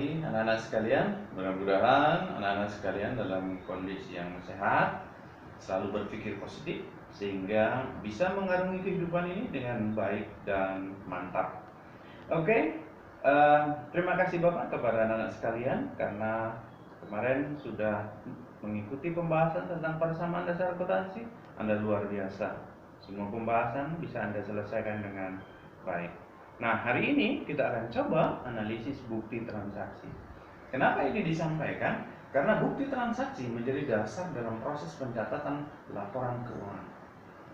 pagi anak-anak sekalian. Mudah-mudahan anak-anak sekalian dalam kondisi yang sehat, selalu berpikir positif sehingga bisa mengarungi kehidupan ini dengan baik dan mantap. Oke, terima kasih Bapak kepada anak-anak sekalian karena kemarin sudah mengikuti pembahasan tentang persamaan dasar akuntansi. Anda luar biasa. Semua pembahasan bisa Anda selesaikan dengan baik. Nah, hari ini kita akan coba analisis bukti transaksi. Kenapa ini disampaikan? Karena bukti transaksi menjadi dasar dalam proses pencatatan laporan keuangan.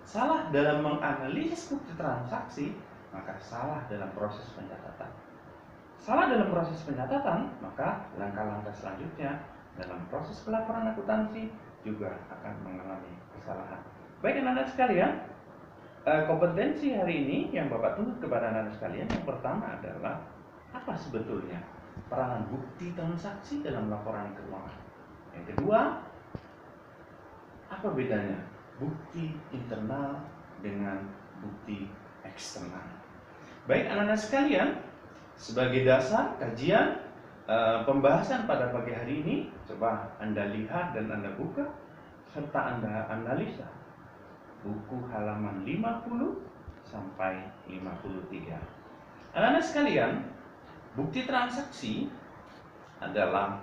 Salah dalam menganalisis bukti transaksi, maka salah dalam proses pencatatan. Salah dalam proses pencatatan, maka langkah-langkah selanjutnya dalam proses pelaporan akuntansi juga akan mengalami kesalahan. Baik anak-anak sekalian, kompetensi hari ini yang Bapak tuntut kepada anak-anak sekalian, yang pertama adalah apa sebetulnya peranan bukti transaksi dalam laporan keuangan. Yang kedua, apa bedanya bukti internal dengan bukti eksternal. Baik anak-anak sekalian, sebagai dasar kajian pembahasan pada pagi hari ini, coba Anda lihat dan Anda buka serta Anda analisa buku halaman 50 sampai 53. Anak-anak sekalian, bukti transaksi adalah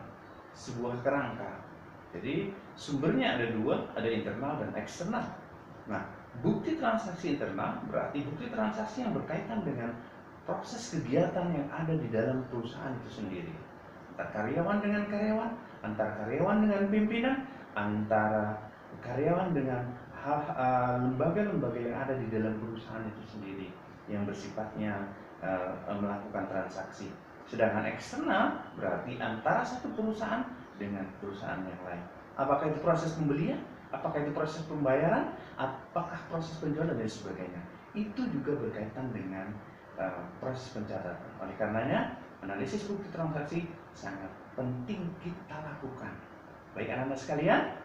sebuah kerangka. Jadi sumbernya ada dua, ada internal dan eksternal. Nah, bukti transaksi internal berarti bukti transaksi yang berkaitan dengan proses kegiatan yang ada di dalam perusahaan itu sendiri. Antara karyawan dengan karyawan, antara karyawan dengan pimpinan, antara karyawan dengan lembaga-lembaga yang ada di dalam perusahaan itu sendiri yang bersifatnya melakukan transaksi. Sedangkan eksternal berarti antara satu perusahaan dengan perusahaan yang lain. Apakah itu proses pembelian? Apakah itu proses pembayaran? Apakah proses penjualan dan sebagainya? Itu juga berkaitan dengan proses pencatatan. Oleh karenanya, analisis bukti transaksi sangat penting kita lakukan. Baik anak-anak sekalian,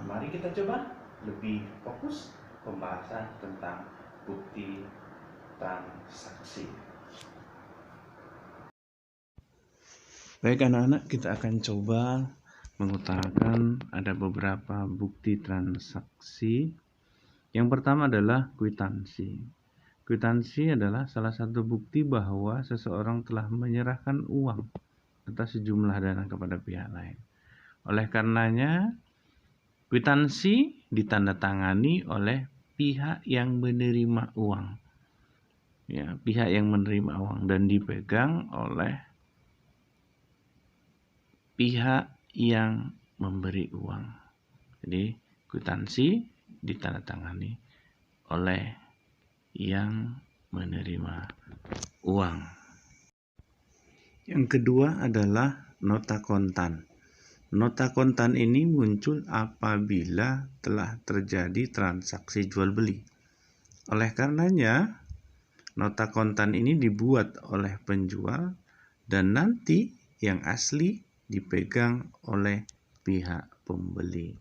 mari kita coba lebih fokus pembahasan tentang bukti transaksi. Baik anak-anak, kita akan coba mengutarakan ada beberapa bukti transaksi. Yang pertama adalah kwitansi. Kwitansi adalah salah satu bukti bahwa seseorang telah menyerahkan uang atau sejumlah dana kepada pihak lain. Oleh karenanya, kwitansi ditandatangani oleh pihak yang menerima uang. Ya, pihak yang menerima uang dan dipegang oleh pihak yang memberi uang. Jadi, kwitansi ditandatangani oleh yang menerima uang. Yang kedua adalah nota kontan. Nota kontan ini muncul apabila telah terjadi transaksi jual beli. Oleh karenanya, nota kontan ini dibuat oleh penjual dan nanti yang asli dipegang oleh pihak pembeli.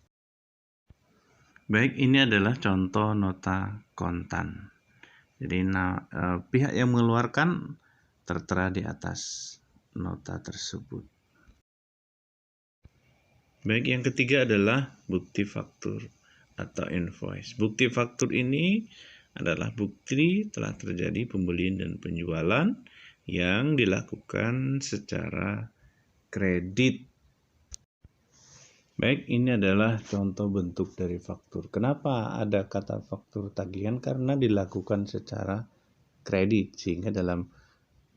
Baik, ini adalah contoh nota kontan. Jadi pihak yang mengeluarkan tertera di atas nota tersebut. Baik, yang ketiga adalah bukti faktur atau invoice. Bukti faktur ini adalah bukti telah terjadi pembelian dan penjualan yang dilakukan secara kredit. Baik, ini adalah contoh bentuk dari faktur. Kenapa ada kata faktur tagihan? Karena dilakukan secara kredit, sehingga dalam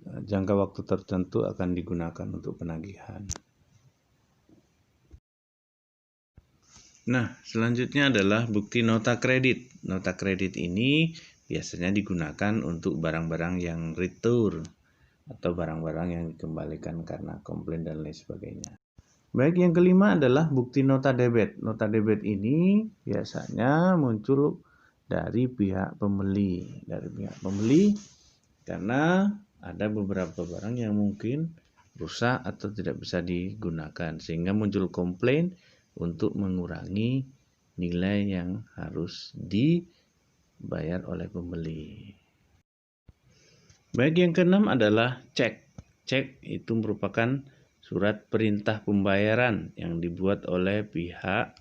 jangka waktu tertentu akan digunakan untuk penagihan. Nah, selanjutnya adalah bukti nota kredit. Nota kredit ini biasanya digunakan untuk barang-barang yang return atau barang-barang yang dikembalikan karena komplain dan lain sebagainya. Baik, yang kelima adalah bukti nota debit. Nota debit ini biasanya muncul dari pihak pembeli. Karena ada beberapa barang yang mungkin rusak atau tidak bisa digunakan, sehingga muncul komplain untuk mengurangi nilai yang harus dibayar oleh pembeli. Baik, yang keenam adalah cek. cek itu merupakan surat perintah pembayaran yang dibuat oleh pihak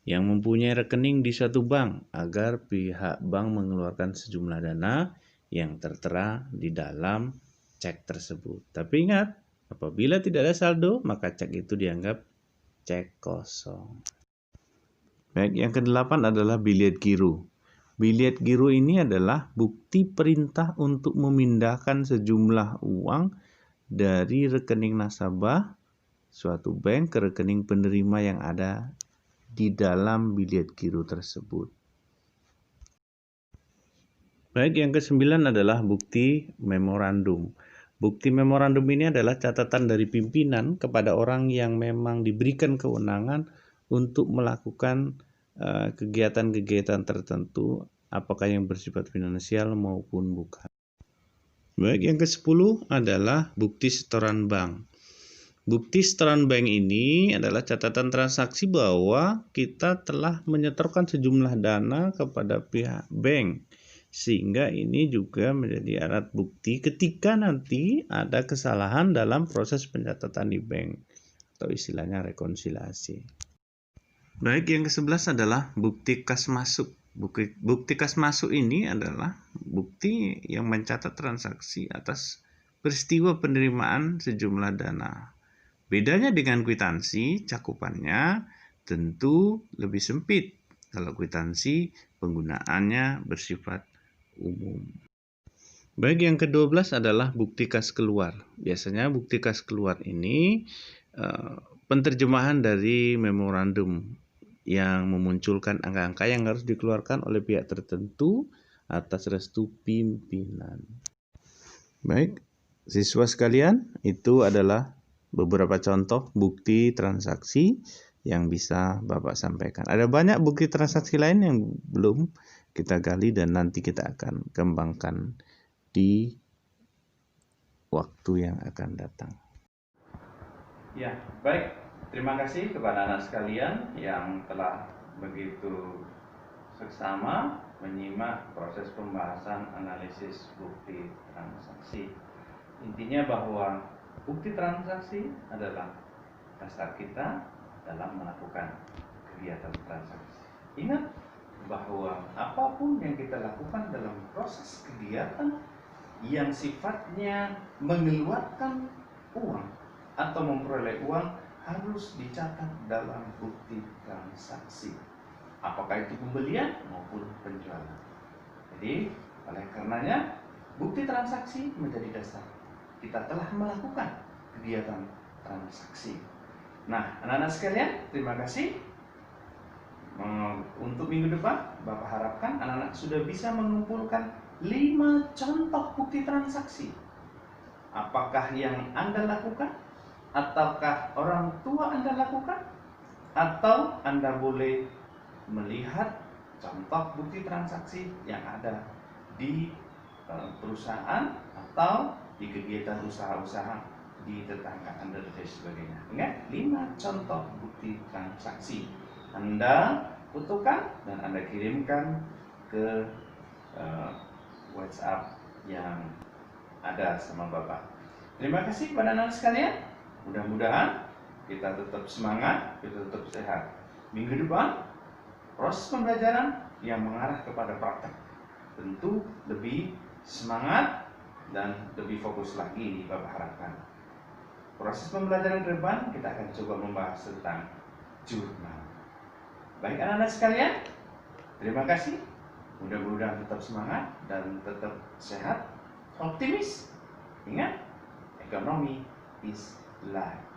yang mempunyai rekening di suatu bank agar pihak bank mengeluarkan sejumlah dana yang tertera di dalam cek tersebut. Tapi ingat, apabila tidak ada saldo, maka cek itu dianggap cek kosong. Baik, yang kedelapan adalah biliet giro. Biliet giro ini adalah bukti perintah untuk memindahkan sejumlah uang dari rekening nasabah suatu bank ke rekening penerima yang ada di dalam biliet giro tersebut. Baik, yang kesembilan adalah bukti memorandum. Bukti memorandum ini adalah catatan dari pimpinan kepada orang yang memang diberikan kewenangan untuk melakukan kegiatan-kegiatan tertentu, apakah yang bersifat finansial maupun bukan. Baik, yang ke-10 adalah bukti setoran bank. Bukti setoran bank ini adalah catatan transaksi bahwa kita telah menyetorkan sejumlah dana kepada pihak bank, sehingga ini juga menjadi alat bukti ketika nanti ada kesalahan dalam proses pencatatan di bank, atau istilahnya rekonsiliasi. Baik, yang ke-11 adalah bukti kas masuk. Bukti kas masuk ini adalah bukti yang mencatat transaksi atas peristiwa penerimaan sejumlah dana. Bedanya dengan kwitansi, cakupannya tentu lebih sempit. Kalau kwitansi, penggunaannya bersifat umum. Baik, yang ke-12 adalah bukti kas keluar. Biasanya bukti kas keluar ini penerjemahan dari memorandum yang memunculkan angka-angka yang harus dikeluarkan oleh pihak tertentu atas restu pimpinan. Baik, siswa sekalian, itu adalah beberapa contoh bukti transaksi yang bisa Bapak sampaikan. Ada banyak bukti transaksi lain yang belum kita gali dan nanti kita akan kembangkan di waktu yang akan datang. Ya, baik. Terima kasih kepada anak sekalian yang telah begitu seksama menyimak proses pembahasan analisis bukti transaksi. Intinya bahwa bukti transaksi adalah dasar kita dalam melakukan kegiatan transaksi. Ingat bahwa apapun yang kita lakukan dalam proses kegiatan yang sifatnya mengeluarkan uang atau memperoleh uang harus dicatat dalam bukti transaksi, apakah itu pembelian maupun penjualan. Jadi oleh karenanya bukti transaksi menjadi dasar kita telah melakukan kegiatan transaksi. Nah, anak-anak sekalian, terima kasih. Untuk minggu depan Bapak harapkan anak-anak sudah bisa mengumpulkan 5 contoh bukti transaksi. Apakah yang Anda lakukan? Ataukah orang tua Anda lakukan? Atau Anda boleh melihat contoh bukti transaksi yang ada di perusahaan atau di kegiatan usaha-usaha di tetangga Anda dan sebagainya. Ingat, 5 contoh bukti transaksi Anda fotokan dan Anda kirimkan ke WhatsApp yang ada sama Bapak. Terima kasih kepada anak sekalian. Mudah-mudahan kita tetap semangat, kita tetap sehat. Minggu depan proses pembelajaran yang mengarah kepada praktek tentu lebih semangat dan lebih fokus lagi Bapak harapkan. Proses pembelajaran ke depan kita akan coba membahas tentang jurnal. Baik anak-anak sekalian, terima kasih. Mudah-mudahan tetap semangat dan tetap sehat, optimis. Ingat, ekonomi is life.